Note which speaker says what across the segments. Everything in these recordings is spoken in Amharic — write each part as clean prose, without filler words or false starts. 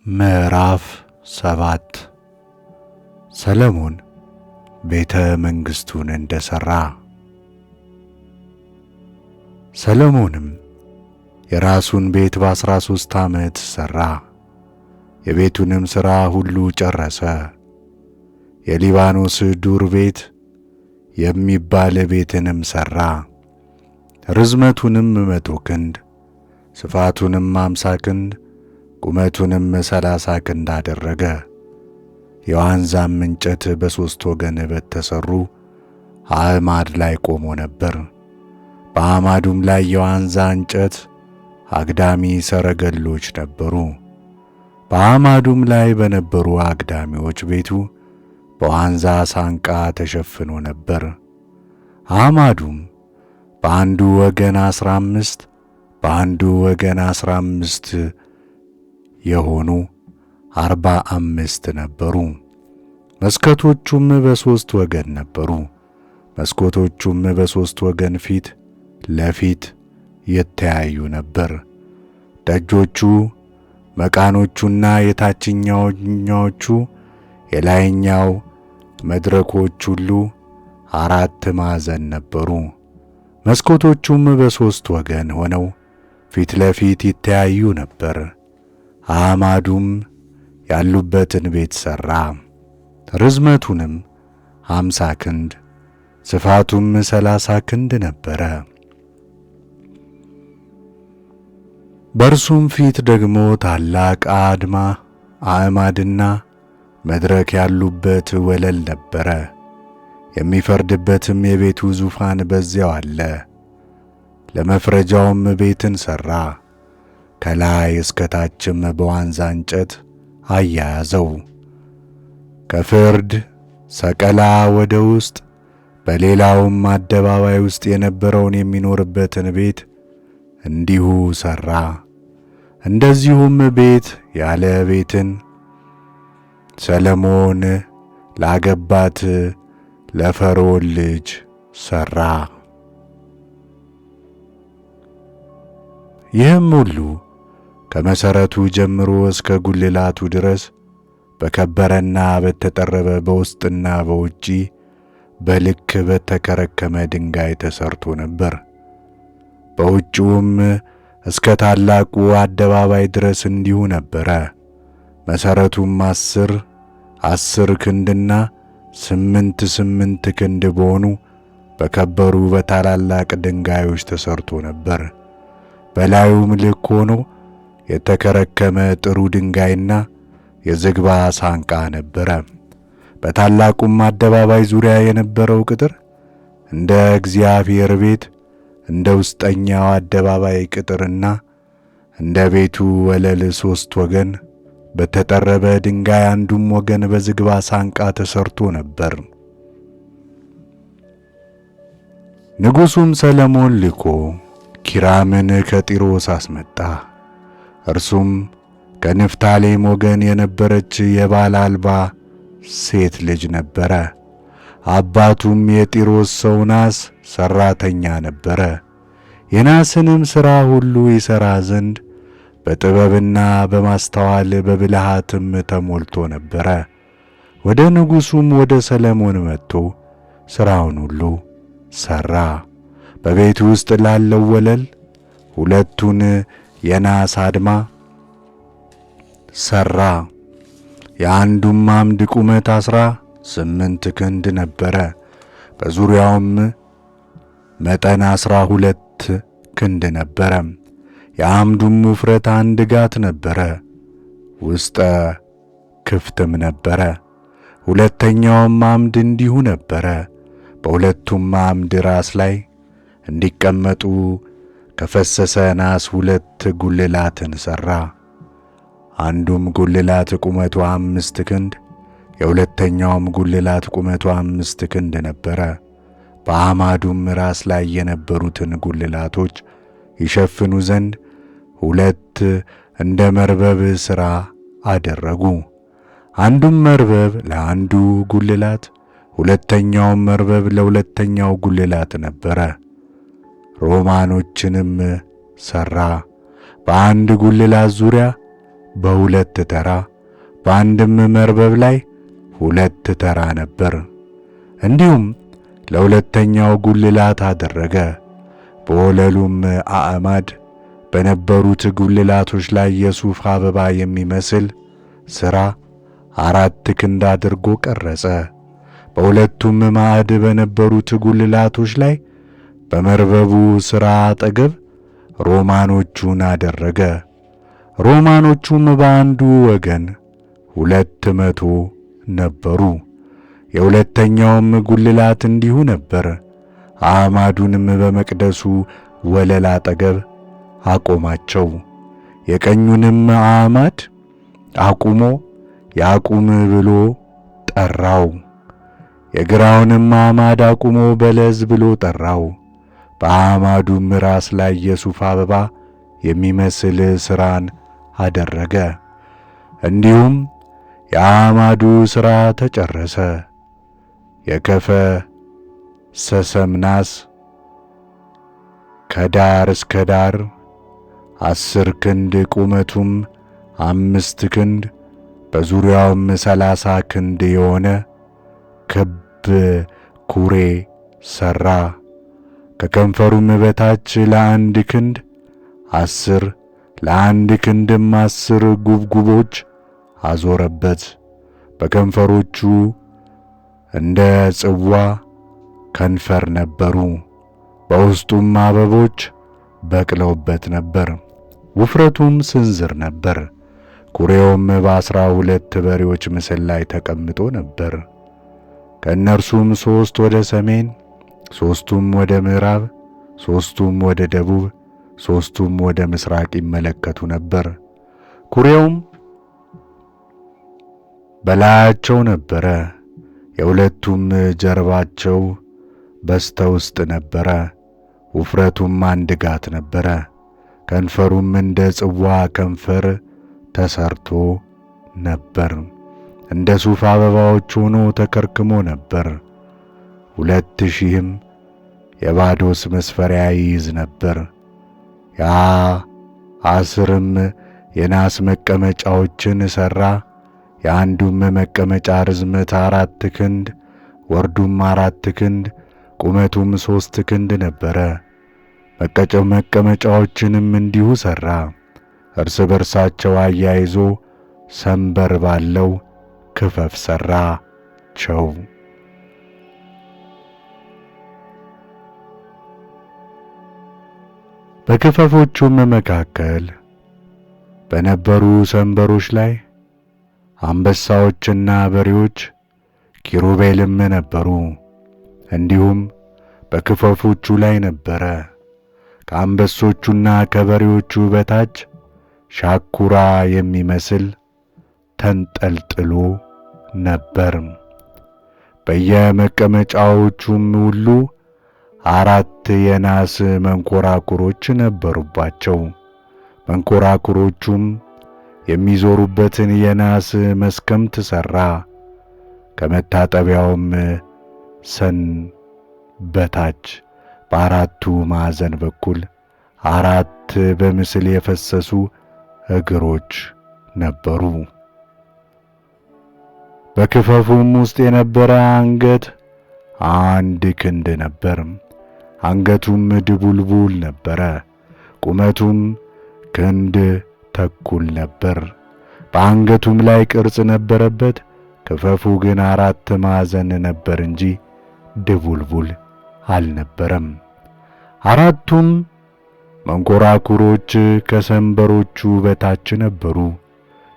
Speaker 1: ምዕራፍ 7 ሰሎሞን ቤተ መንግሥቱን እንደሠራ። ሰሎሞንም የራሱን ቤት በ13 ዓመት ሠራ። የቤቱንም ሥራ ሁሉ ጨረሰ። የሊባኖስ ዱር ቤት የሚባል ቤትንም ሠራ። ርዝመቱንም 100 ክንድ፣ ስፋቱንም 50 ክንድ፣ ቁመቱንም 30 ክንድ አደረገ። የዋንዛም እንጨት በ3 ወገን በተሠሩ አዕማድ ላይ ቆሞ ነበር። በአዕማዱም ላይ የዋንዛ እንጨት አግዳሚ ሰረገሎች ነበሩ። በአዕማዱም ላይ በነበሩ አግዳሚዎች ቤቱ በዋንዛ ሳንቃ ተሸፍኖ ነበር። አዕማዱም በአንዱ ወገን 15 በአንዱ ወገን 15 የሆኑ 45 ነበሩ። መስኮቶቹም በ3 ወገን ነበሩ። መስኮቶቹም በ3 ወገን ፊት ለፊት የተያዩ ነበር። ደጆቹ፣ መቃኖቹና የታችኛዎቹ የላይኛው መድረኮች ሁሉ 4 ማዕዘን ነበሩ። መስኮቶቹም በ3 ወገን ሆነው ፊት ለፊት ይተያዩ ነበር። አዕማዱም ያሉበትን ቤት ሠራ። ርዝመቱንም 50 ክንድ ስፋቱም 30 ክንድ ነበረ። በእርሱም ፊት ደግሞ ታላቅ አዕማድና መድረክ ያሉበት ወለል ነበረ። የሚፈርድበትም የቤቱ ዙፋን በዚያው አለ። ለመፍረጃውም ቤትን ሠራ። ከላይ እስከ ታችም በዋንዛ እንጨት አያያዘው። ከፍርድ ሰቀላ ወደ ውስጥ በሌላውም አደባባይ ውስጥ የነበረውን የሚኖርበትን ቤት እንዲሁ ሠራ። እንደዚሁም ቤት ያለ ቤትን ሰሎሞን ላገባት ለፈርዖን ልጅ ሠራ። ይህም ሁሉ ከመሠረቱ ጀምሮ እስከ ጉልላቱ ድረስ በከበረና በተጠረበ በውስጥና በውጪ በልክ በተከረከመ ድንጋይ ተሠርቶ ነበር። በውጭውም እስከ ታላቁ አደባባይ ድረስ እንዲሁ ነበረ። መሠረቱም 10 ክንድና 8 ክንድ በሆኑ በከበሩ በታላላቅ ድንጋዮች ተሠርቶ ነበር። በላዩም ልክ ሆኖ የተከረከመ ጥሩ ድንጋይና የዝግባ ሳንቃ ነበረ። በታላቁም አደባባይ ዙሪያ የነበረው ቅጥር እንደ እግዚአብሔር ቤት እንደ ውስጠኛው አደባባይ ቅጥርና እንደ ቤቱ ወለል 3 ወገን በተጠረበ ድንጋይ አንዱም ወገን በዝግባ ሳንቃ ተሠርቶ ነበር። ንጉሡም ሰሎሞን ልኮ ኪራምን ከጢሮስ አስመጣ። እርሱም ከንፍታሌም ወገን የነበረች የባል አልባ ሴት ልጅ ነበረ። አባቱም የጢሮስ ሰው ናስ ሠራተኛ ነበረ። የናስንም ሥራ ሁሉ ይሠራ ዘንድ በጥበብና በማስተዋል በብልሃትም ተሞልቶ ነበረ። ወደ ንጉሡም ወደ ሰሎሞን መጥቶ ሥራውን ሁሉ ሠራ። በቤቱ ውስጥ ላለው ወለል 2 የናስ አድማ ሠራ። የአንዱም ዓምድ ቁመት 18 ክንድ ነበረ። በዙሪያውም መጠን 12 ክንድ ነበረ። የዓምዱም ውፍረት 1 ጋት ነበረ፣ ውስጠ ክፍትም ነበረ። ሁለተኛውም ዓምድ እንዲሁ ነበረ። በሁለቱም ዓምድ ራስ ላይ እንዲቀመጡ ከፈሰሰ ናስ 2 ጉልላትን ሠራ። አንዱም ጉልላት ቁመቱ 5 ክንድ የሁለተኛውም ጉልላት ቁመቱ 5 ክንድ ነበረ። በአዕማዱም ራስ ላይ የነበሩትን ጉልላቶች ይሸፍኑ ዘንድ 2 እንደ መርበብ ሥራ አደረጉ። አንዱም መርበብ ለአንዱ ጉልላት፣ ሁለተኛውም መርበብ ለሁለተኛው ጉልላት ነበረ። ሮማኖችንም ሠራ። በአንድ ጉልላት ዙሪያ በሁለት ተራ በአንድም መርበብ ላይ 2 ተራ ነበር። እንዲሁም ለሁለተኛው ጉልላት አደረገ። በወለሉም አዕማድ በነበሩት ጉልላቶች ላይ የሱፍ አበባ የሚመስል ሥራ 4 ክንድ አድርጎ ቀረጸ። በሁለቱም ማዕድ በነበሩት ጉልላቶች ላይ በመርበቡ ሥራ አጠገብ ሮማኖቹን አደረገ። ሮማኖቹም በአንዱ ወገን 200 ነበሩ። የሁለተኛውም ጉልላት እንዲሁ ነበር። አዕማዱንም በመቅደሱ ወለል አጠገብ አቆማቸው። የቀኙንም አዕማድ አቁሞ ያቁም ብሎ ጠራው። የግራውንም አዕማድ አቁሞ በለዝ ብሎ ጠራው። በአዕማዱም ራስ ላይ የሱፍ አበባ የሚመስል ሥራን አደረገ። እንዲሁም የአዕማዱ ሥራ ተጨረሰ። የከፈሰሰም ናስ ከዳር እስከ ዳር 10 ክንድ ቁመቱም 5 ክንድ በዙሪያውም 30 ክንድ የሆነ ክብ ኩሬ ሠራ። ከከንፈሩም በታች ለ1 ክንድ 10 ለ1 ክንድም 10 ጉብጉቦች አዞረበት። በከንፈሮቹ እንደ ጽዋ ከንፈር ነበሩ። በውስጡም አበቦች በቅለውበት ነበር። ውፍረቱም ስንዝር ነበር። ኩሬውም በ12 በሬዎች ምስል ላይ ተቀምጦ ነበር። ከእነርሱም 3 ወደ ሰሜን፣ 3ቱም ወደ ምዕራብ፣ 3ቱም ወደ ደቡብ፣ 3ቱም ወደ ምስራቅ ይመለከቱ ነበር። ኩሬውም በላያቸው ነበረ። የሁለቱም ጀርባቸው በስተ ውስጥ ነበረ። ውፍረቱም 1 ጋት ነበረ። ከንፈሩም እንደ ጽዋ ከንፈር ተሰርቶ ነበር። እንደ ሱፍ አበባዎች ሆኖ ተከርክሞ ነበር። 2000 የባዶስ መስፈሪያ ይይዝ ነበር። የአስርም የናስ መቀመጫዎችን ሠራ። የአንዱም መቀመጫ ርዝመት 4 ክንድ ወርዱም 4 ክንድ ቁመቱም 3 ክንድ ነበረ። መቀመጫዎችንም እንዲሁ ሠራ። እርስ በርሳቸው አያይዞ ሰንበር ባለው ክፈፍ ሠራቸው። በክፈፎቹም መካከል በነበሩ ሰንበሮች ላይ አንበሳዎችና በሬዎች ኪሩቤልም ነበሩ። እንዲሁም በክፈፎቹ ላይ ነበረ። ከአንበሶቹና ከበሬዎቹ በታች ሻኩራ የሚመስል ተንጠልጥሎ ነበር። በየመቀመጫዎቹም ሁሉ 4 የናስ መንኰራኵሮች ነበሩባቸው። መንኰራኵሮቹም የሚዞሩበትን የናስ መስከምት ሠራ። ከመታጠቢያውም ሰን በታች በ4ቱ ማዕዘን በኩል 4 በምስል የፈሰሱ እግሮች ነበሩ። በክፈፉም ውስጥ የነበረ አንገት 1 ክንድ ነበር። አንገቱም ድቡልቡል ነበረ። ቁመቱም ክንድ ተኩል ነበር። በአንገቱም ላይ ቅርጽ ነበረበት። ክፈፉ ግን 4 ማዕዘን ነበር እንጂ ድቡልቡል አልነበረም። 4ቱም መንኰራኵሮች ከሰንበሮቹ በታች ነበሩ።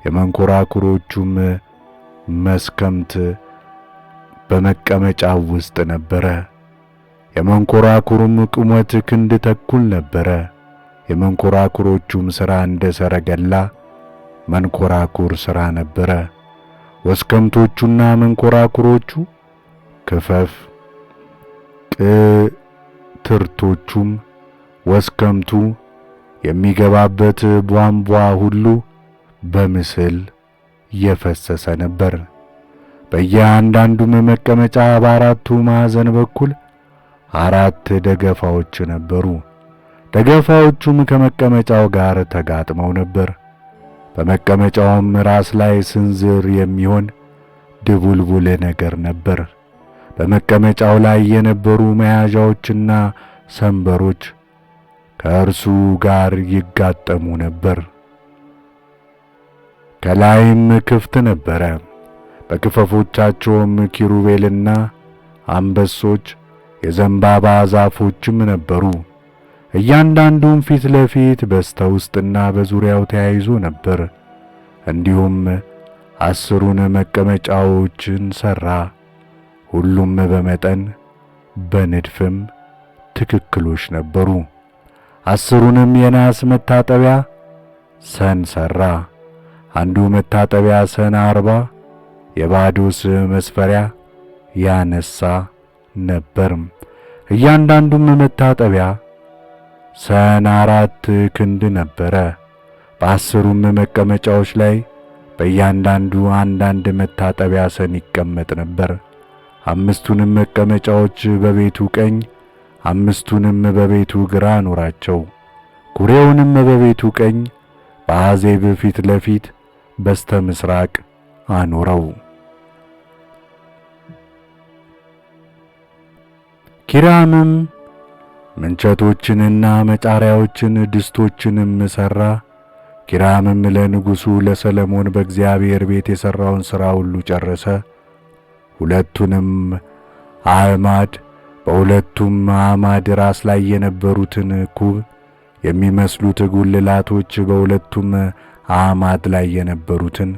Speaker 1: የመንኰራኵሮቹም መስከምት በመቀመጫው ውስጥ ነበረ። የመንኰራኵሩም ቁመት ክንድ ተኩል ነበረ። የመንኰራኵሮቹም ሥራ እንደ ሰረገላ መንኰራኵር ሥራ ነበረ። ወስከምቶቹና መንኰራኵሮቹ ክፈፍ ቅትርቶቹም ወስከምቱ የሚገባበት ቧንቧ ሁሉ በምስል የፈሰሰ ነበር። በየአንዳንዱም መቀመጫ በ4ቱ ማዕዘን በኩል 4 ደገፋዎች ነበሩ። ደገፋዎቹም ከመቀመጫው ጋር ተጋጥመው ነበር። በመቀመጫውም ራስ ላይ ስንዝር የሚሆን ድቡልቡል ነገር ነበር። በመቀመጫው ላይ የነበሩ መያዣዎችና ሰንበሮች ከእርሱ ጋር ይጋጠሙ ነበር። ከላይም ክፍት ነበረ። በክፈፎቻቸውም ኪሩቤልና አንበሶች የዘንባባ ዛፎችም ነበሩ። እያንዳንዱም ፊት ለፊት በስተ ውስጥና በዙሪያው ተያይዞ ነበር። እንዲሁም 10ሩን መቀመጫዎችን ሠራ። ሁሉም በመጠን በንድፍም ትክክሎች ነበሩ። 10ሩንም የናስ መታጠቢያ ሰን ሠራ። አንዱ መታጠቢያ ሰን 40 የባዶስ መስፈሪያ ያነሳ ነበር። እያንዳንዱም መታጠቢያ ሰን 4 ክንድ ነበረ። በ10ሩም መቀመጫዎች ላይ በእያንዳንዱ አንዳንድ መታጠቢያ ሰን ይቀመጥ ነበር። 5ቱንም መቀመጫዎች በቤቱ ቀኝ 5ቱንም በቤቱ ግራ አኖራቸው። ኩሬውንም በቤቱ ቀኝ በአዜብ ፊት ለፊት በስተ ምሥራቅ አኖረው። ኪራምም ምንቸቶችንና መጫሪያዎችን ድስቶችንም ሠራ። ኪራምም ለንጉሡ ለሰሎሞን በእግዚአብሔር ቤት የሠራውን ሥራ ሁሉ ጨረሰ። 2ቱንም አዕማድ በሁለቱም አዕማድ ራስ ላይ የነበሩትን ኩብ የሚመስሉት ጉልላቶች በሁለቱም አዕማድ ላይ የነበሩትን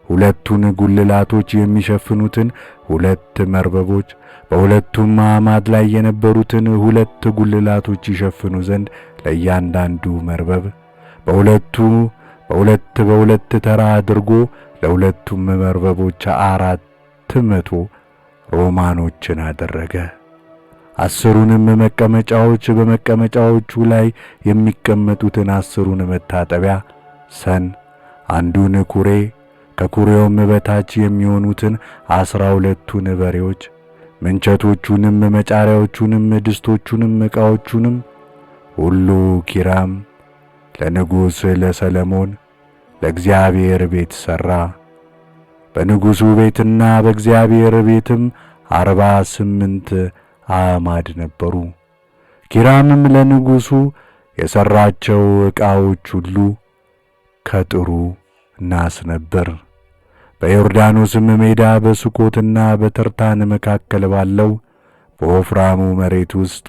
Speaker 1: 2ቱን ጉልላቶች የሚሸፍኑትን 2 መርበቦች በሁለቱም አዕማድ ላይ የነበሩትን 2 ጉልላቶች ይሸፍኑ ዘንድ ለእያንዳንዱ መርበብ በሁለት ተራ አድርጎ ለሁለቱም መርበቦች 400 ሮማኖችን አደረገ። 10ሩንም መቀመጫዎች በመቀመጫዎቹ ላይ የሚቀመጡትን 10ሩን መታጠቢያ ሰን፣ አንዱን ኩሬ፣ ከኩሬውም በታች የሚሆኑትን 12ቱን በሬዎች፣ ምንቸቶቹንም መጫሪያዎቹንም ድስቶቹንም ዕቃዎቹንም ሁሉ ኪራም ለንጉሥ ለሰሎሞን ለእግዚአብሔር ቤት ሠራ። በንጉሡ ቤትና በእግዚአብሔር ቤትም 48 አዕማድ ነበሩ። ኪራምም ለንጉሡ የሠራቸው ዕቃዎች ሁሉ ከጥሩ ናስ ነበር። በዮርዳኖስም ሜዳ በሱኮትና በተርታን መካከል ባለው በወፍራሙ መሬት ውስጥ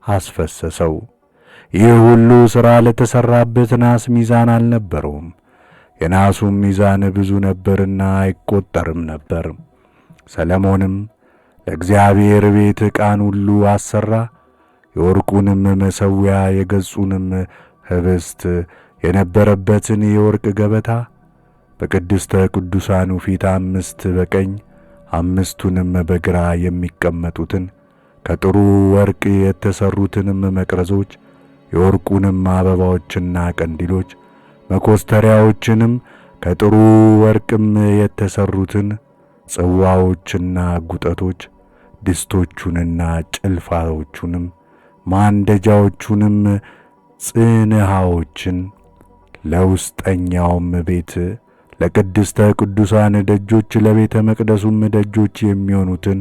Speaker 1: አስፈሰሰው። ይህ ሁሉ ሥራ ለተሠራበት ናስ ሚዛን አልነበረውም። የናሱም ሚዛን ብዙ ነበርና አይቈጠርም ነበር። ሰሎሞንም ለእግዚአብሔር ቤት ዕቃን ሁሉ አሠራ። የወርቁንም መሠዊያ፣ የገጹንም ኅብስት የነበረበትን የወርቅ ገበታ፣ በቅድስተ ቅዱሳኑ ፊት 5 በቀኝ 5ቱንም በግራ የሚቀመጡትን ከጥሩ ወርቅ የተሠሩትንም መቅረዞች፣ የወርቁንም አበባዎችና ቀንዲሎች፣ መኰስተሪያዎችንም ከጥሩ ወርቅም የተሠሩትን ጽዋዎችና ጉጠቶች፣ ድስቶቹንና ጭልፋዎቹንም፣ ማንደጃዎቹንም፣ ጽንሃዎችን፣ ለውስጠኛውም ቤት ለቅድስተ ቅዱሳን ደጆች ለቤተ መቅደሱም ደጆች የሚሆኑትን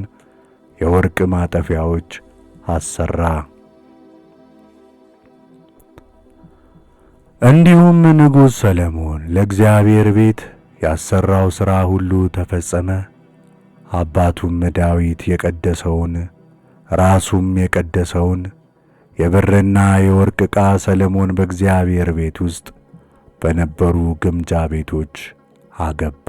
Speaker 1: የወርቅ ማጠፊያዎች አሠራ። እንዲሁም ንጉሥ ሰሎሞን ለእግዚአብሔር ቤት ያሠራው ሥራ ሁሉ ተፈጸመ። አባቱም ዳዊት የቀደሰውን ራሱም የቀደሰውን የብርና የወርቅ ዕቃ ሰሎሞን በእግዚአብሔር ቤት ውስጥ በነበሩ ግምጃ ቤቶች አገባ።